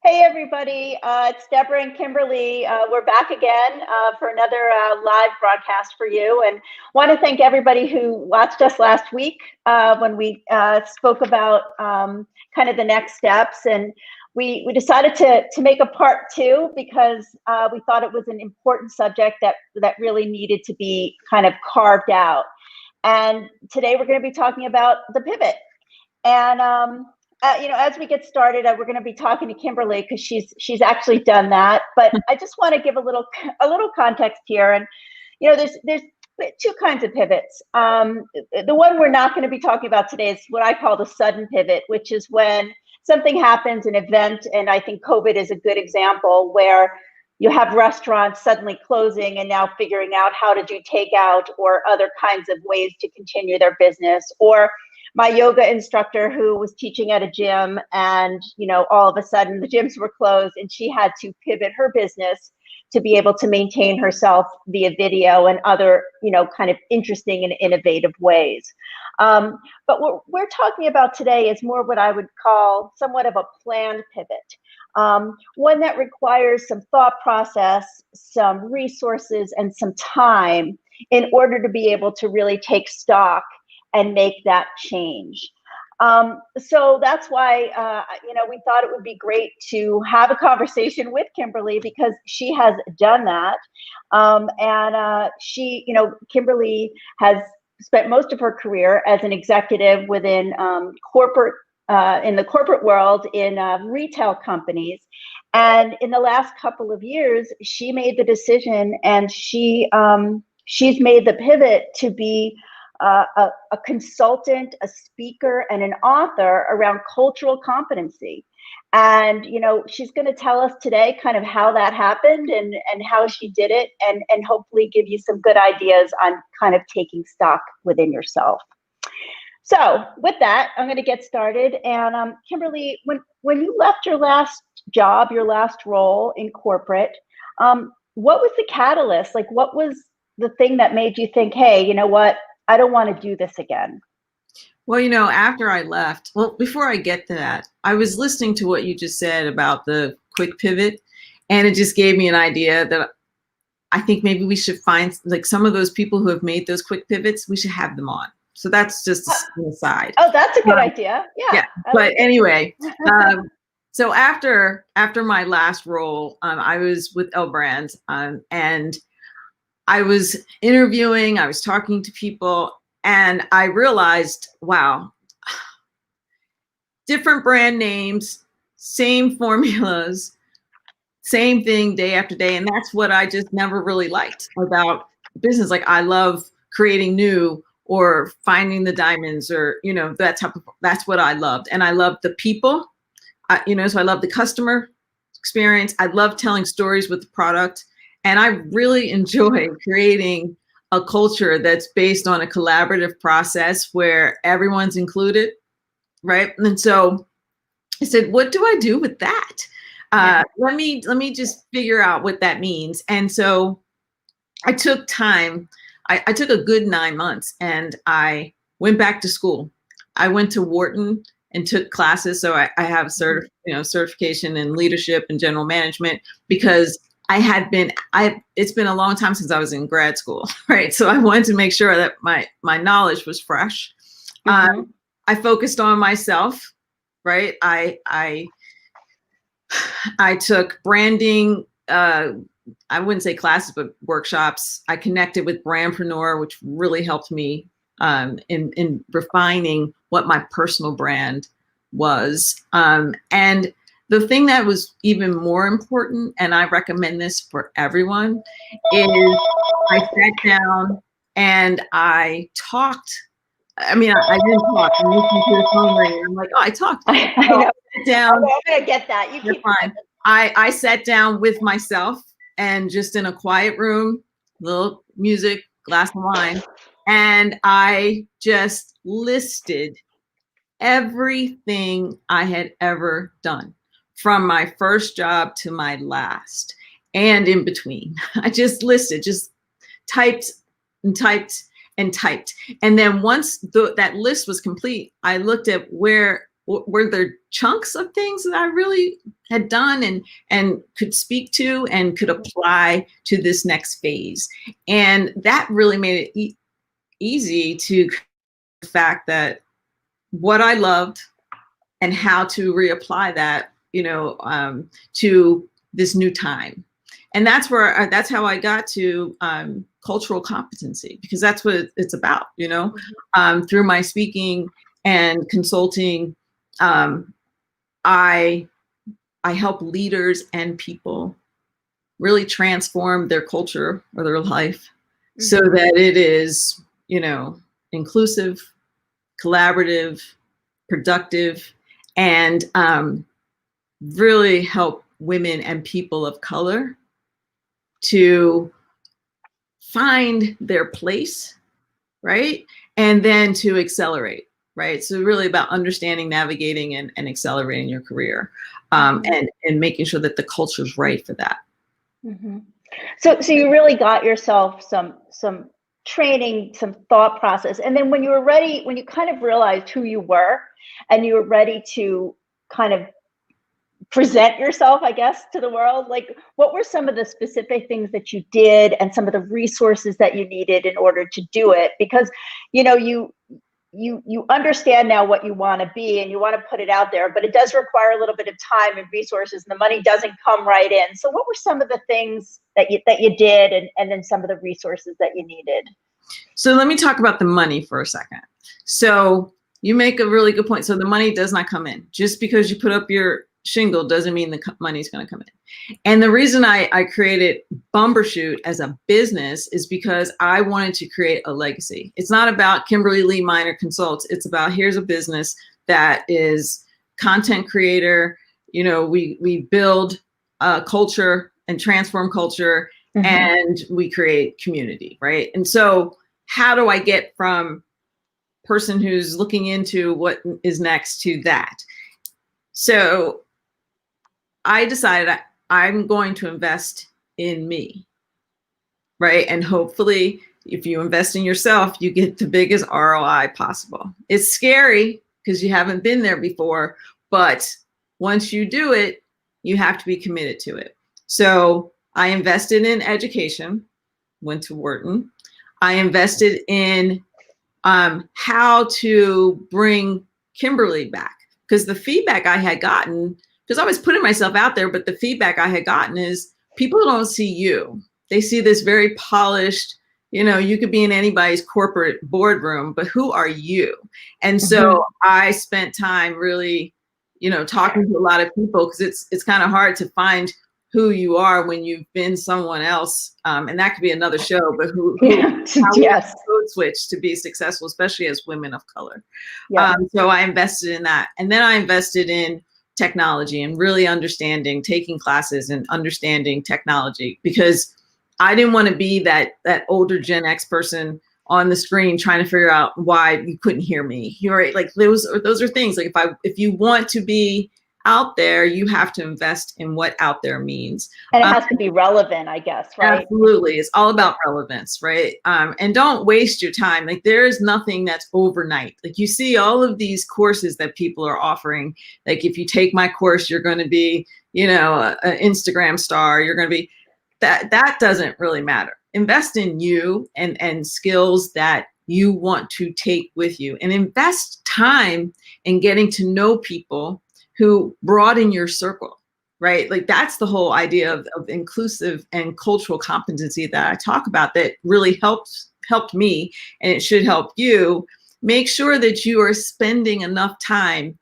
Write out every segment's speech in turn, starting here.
Hey everybody, it's Deborah and Kimberly. We're back again for another live broadcast for you, and want to thank everybody who watched us last week when we spoke about kind of the next steps, and we decided to make a part two because we thought it was an important subject that really needed to be kind of carved out. And today we're going to be talking about the pivot. And as we get started, we're going to be talking to Kimberly because she's actually done that. But I just want to give a little context here. And there's two kinds of pivots. The one we're not going to be talking about today is what I call the sudden pivot, which is when something happens, an event, and I think COVID is a good example where you have restaurants suddenly closing and now figuring out how to do takeout or other kinds of ways to continue their business, or my yoga instructor who was teaching at a gym and, all of a sudden the gyms were closed and she had to pivot her business to be able to maintain herself via video and other, kind of interesting and innovative ways. But what we're talking about today is more what I would call somewhat of a planned pivot. One that requires some thought process, some resources, and some time in order to be able to really take stock and make that change. So that's why, we thought it would be great to have a conversation with Kimberly because she has done that. Kimberly has spent most of her career as an executive within corporate, in the corporate world in retail companies. And in the last couple of years, she made the decision and she's made the pivot to be a consultant, a speaker, and an author around cultural competency. And, she's going to tell us today kind of how that happened and how she did it, and hopefully give you some good ideas on kind of taking stock within yourself. So with that, I'm going to get started. And Kimberly, when you left your last job, your last role in corporate, what was the catalyst? Like, what was the thing that made you think, hey, you know what? I don't want to do this again? Well, after I left, before I get to that, I was listening to what you just said about the quick pivot, and it just gave me an idea that I think maybe we should find like some of those people who have made those quick pivots, we should have them on. So that's just an aside. Oh, that's a good idea. Yeah. But anyway, so after my last role, I was with L Brands, and I was interviewing, I was talking to people, and I realized, wow, different brand names, same formulas, same thing day after day. And that's what I just never really liked about business. Like, I love creating new or finding the diamonds, or, that's what I loved. And I loved the people, so I love the customer experience. I love telling stories with the product. And I really enjoy creating a culture that's based on a collaborative process where everyone's included, right? And so I said, what do I do with that? Let me just figure out what that means. And so I took time. I took a good 9 months and I went back to school. I went to Wharton and took classes. So I have certification in leadership and general management, because it's been a long time since I was in grad school, right? So I wanted to make sure that my knowledge was fresh. Mm-hmm. I focused on myself, right? I took branding, I wouldn't say classes, but workshops. I connected with Brandpreneur, which really helped me in refining what my personal brand was. And the thing that was even more important, and I recommend this for everyone, is I sat down and I talked. I mean, I didn't talk. I'm listening to the phone ring. I'm like, oh, I talked. So I sat down. I'm gonna get that. You're fine. I sat down with myself and just in a quiet room, little music, glass of wine, and I just listed everything I had ever done, from my first job to my last and in between. I just listed, just typed and typed and typed. And then once that list was complete, I looked at where were there chunks of things that I really had done and could speak to and could apply to this next phase. And that really made it easy to the fact that what I loved and how to reapply that, to this new time. And that's where that's how I got to cultural competency, because that's what it's about, through my speaking and consulting. I help leaders and people really transform their culture or their life so that it is, inclusive, collaborative, productive, and really help women and people of color to find their place, right? And then to accelerate, right? So really about understanding, navigating, and accelerating your career, and making sure that the culture is right for that. So you really got yourself some training, some thought process. And then when you were ready, when you kind of realized who you were and you were ready to kind of present yourself, I guess, to the world, like what were some of the specific things that you did and some of the resources that you needed in order to do it? Because, you understand now what you want to be and you want to put it out there, but it does require a little bit of time and resources, and the money doesn't come right in. So what were some of the things that you did, and then some of the resources that you needed? So let me talk about the money for a second. So you make a really good point. So the money does not come in. Just because you put up your shingle doesn't mean the money's going to come in. And the reason I created Bumbershoot as a business is because I wanted to create a legacy. It's not about Kimberly Lee Minor Consults. It's about, here's a business that is content creator. We build culture and transform culture, and we create community, right? And so how do I get from person who's looking into what is next to that? So I decided I'm going to invest in me, right? And hopefully, if you invest in yourself, you get the biggest ROI possible. It's scary because you haven't been there before, but once you do it, you have to be committed to it. So I invested in education, went to Wharton. I invested in how to bring Kimberly back, because the feedback I had gotten, because I was putting myself out there, but the feedback I had gotten is people don't see you. They see this very polished, you could be in anybody's corporate boardroom, but who are you? And so I spent time really, talking to a lot of people, because it's kind of hard to find who you are when you've been someone else. And that could be another show, but yes, switch to be successful, especially as women of color. So I invested in that. And then I invested in technology and really taking classes and understanding technology, because I didn't want to be that older Gen X person on the screen trying to figure out why you couldn't hear me. You're right. Like those are things, like if you want to be out there, you have to invest in what out there means. And it has to be relevant, I guess, right? Absolutely. It's all about relevance, right? And don't waste your time. Like there is nothing that's overnight. Like you see all of these courses that people are offering. Like if you take my course, you're going to be, an Instagram star. You're going to be that doesn't really matter. Invest in you and skills that you want to take with you, and invest time in getting to know people who broaden your circle, right? Like that's the whole idea of inclusive and cultural competency that I talk about, that really helped me, and it should help you. Make sure that you are spending enough time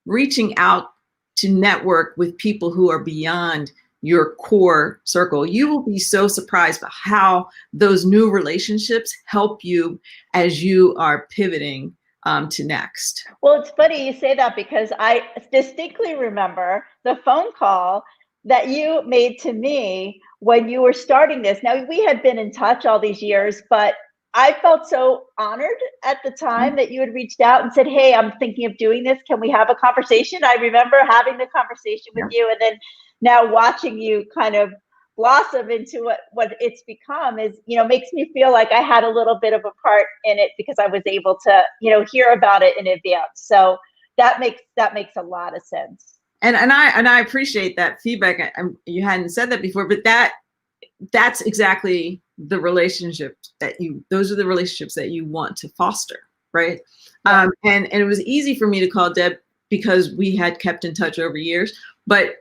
reaching out to network with people who are beyond your core circle. You will be so surprised by how those new relationships help you as you are pivoting to next. Well, it's funny you say that, because I distinctly remember the phone call that you made to me when you were starting this. Now, we had been in touch all these years, but I felt so honored at the time that you had reached out and said, hey, I'm thinking of doing this. Can we have a conversation? I remember having the conversation with you, and then now watching you kind of blossom into what it's become is, makes me feel like I had a little bit of a part in it, because I was able to, hear about it in advance. So that makes a lot of sense. And I appreciate that feedback. You hadn't said that before, but that's exactly the relationships those are the relationships that you want to foster, right? Yeah. And it was easy for me to call Deb because we had kept in touch over years. But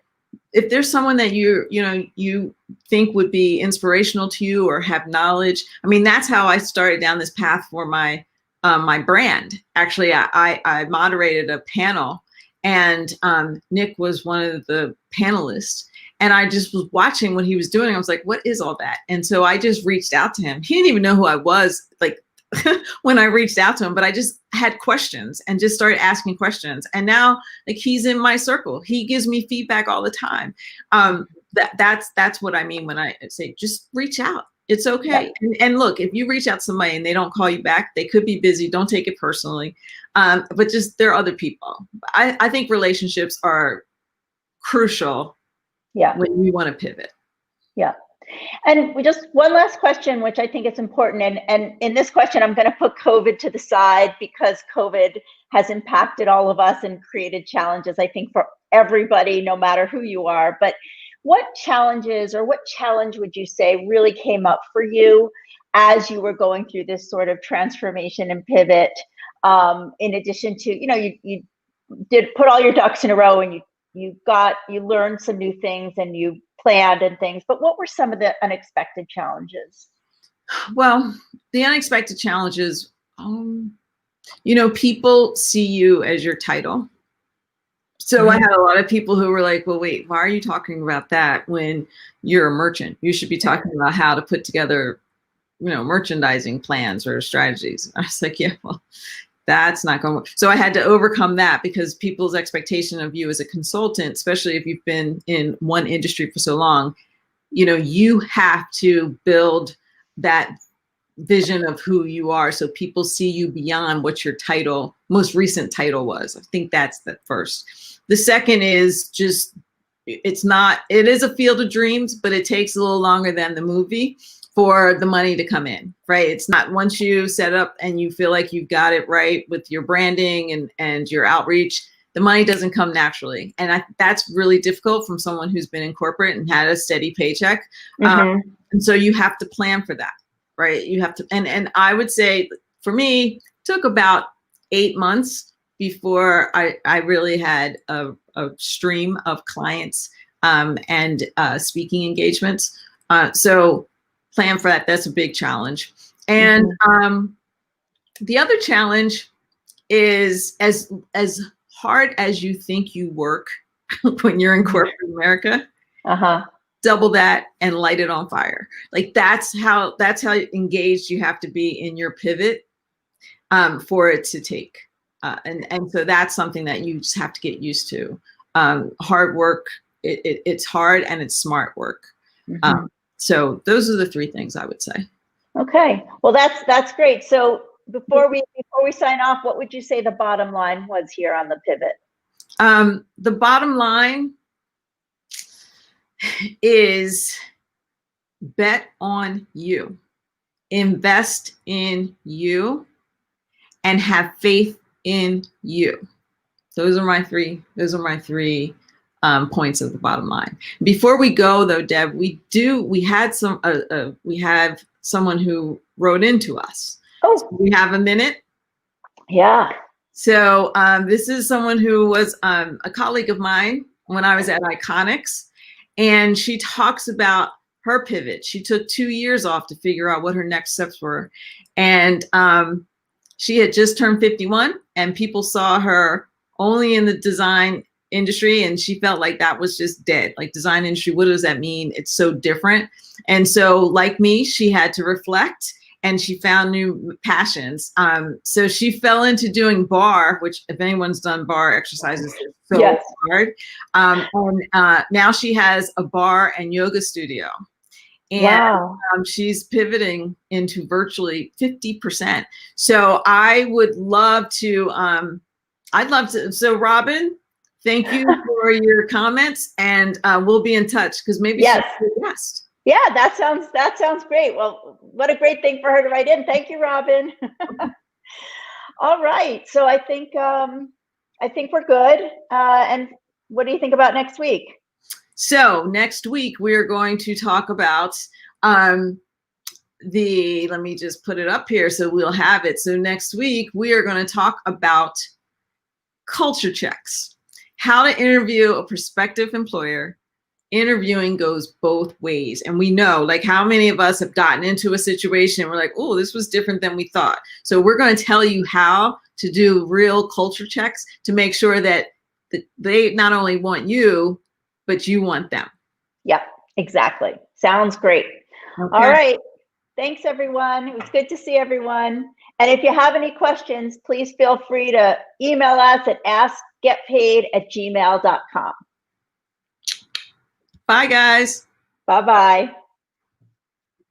if there's someone that you think would be inspirational to you or have knowledge, I mean, that's how I started down this path for my brand. Actually, I moderated a panel, and Nick was one of the panelists. And I just was watching what he was doing. I was like, what is all that? And so I just reached out to him. He didn't even know who I was, like, when I reached out to him, but I just had questions and just started asking questions. And now, like, he's in my circle. He gives me feedback all the time. That's what I mean when I say, just reach out. It's okay. Yeah. And look, if you reach out to somebody and they don't call you back, they could be busy. Don't take it personally. But just, there are other people. I think relationships are crucial. Yeah. When you want to pivot. Yeah. And we just, one last question, which I think is important. And in this question, I'm going to put COVID to the side because COVID has impacted all of us and created challenges, I think, for everybody, no matter who you are. But what challenges, or what challenge would you say really came up for you as you were going through this sort of transformation and pivot? In addition to, you did put all your ducks in a row, and you learned some new things, and you planned and things, but what were some of the unexpected challenges? Well, the unexpected challenges, people see you as your title. So I had a lot of people who were like, well, wait, why are you talking about that when you're a merchant? You should be talking about how to put together, merchandising plans or strategies. I was like, yeah, well, that's not going to work. So I had to overcome that, because people's expectation of you as a consultant, especially if you've been in one industry for so long, you have to build that vision of who you are, so people see you beyond what your most recent title was. I think that's the first. The second is just, it is a field of dreams, but it takes a little longer than the movie for the money to come in, right? It's not, once you set up and you feel like you've got it right with your branding and your outreach, the money doesn't come naturally. And that's really difficult from someone who's been in corporate and had a steady paycheck. And so you have to plan for that, right? You have to, and I would say for me, it took about 8 months before I really had a stream of clients and speaking engagements. So plan for that. That's a big challenge. And the other challenge is, as hard as you think you work when you're in corporate America, double that and light it on fire. Like, that's how engaged you have to be in your pivot for it to take. And so that's something that you just have to get used to. Hard work, it's hard, and it's smart work. So those are the 3 things I would say. Okay, well, that's great. So before we sign off, what would you say the bottom line was here on the pivot? The bottom line is, bet on you, invest in you, and have faith in you. Those are my three points of the bottom line. Before we go, though, Deb, we have someone who wrote into us. Oh, so we have a minute. Yeah. So this is someone who was a colleague of mine when I was at Iconics, and she talks about her pivot. She took 2 years off to figure out what her next steps were, and she had just turned 51, and people saw her only in the design industry, and she felt like that was just dead. Like, design industry, what does that mean? It's so different. And so, like me, she had to reflect, and she found new passions. So she fell into doing bar, which, if anyone's done bar exercises, is so hard. And now she has a bar and yoga studio. And she's pivoting into virtually 50%. So I would love to, so Robin, thank you for your comments, and we'll be in touch, because maybe she'll be a guest. Yeah, that sounds great. Well, what a great thing for her to write in. Thank you, Robin. All right. So I think I think we're good. And what do you think about next week? So next week, we're going to talk about let me just put it up here so we'll have it. So next week, we are going to talk about culture checks, how to interview a prospective employer. Interviewing goes both ways. And we know, like, how many of us have gotten into a situation we're like, oh, this was different than we thought. So we're going to tell you how to do real culture checks to make sure that they not only want you, but you want them. Yep, exactly. Sounds great. Okay. All right. Thanks, everyone. It was good to see everyone. And if you have any questions, please feel free to email us at askgetpaid@gmail.com. Bye, guys. Bye-bye.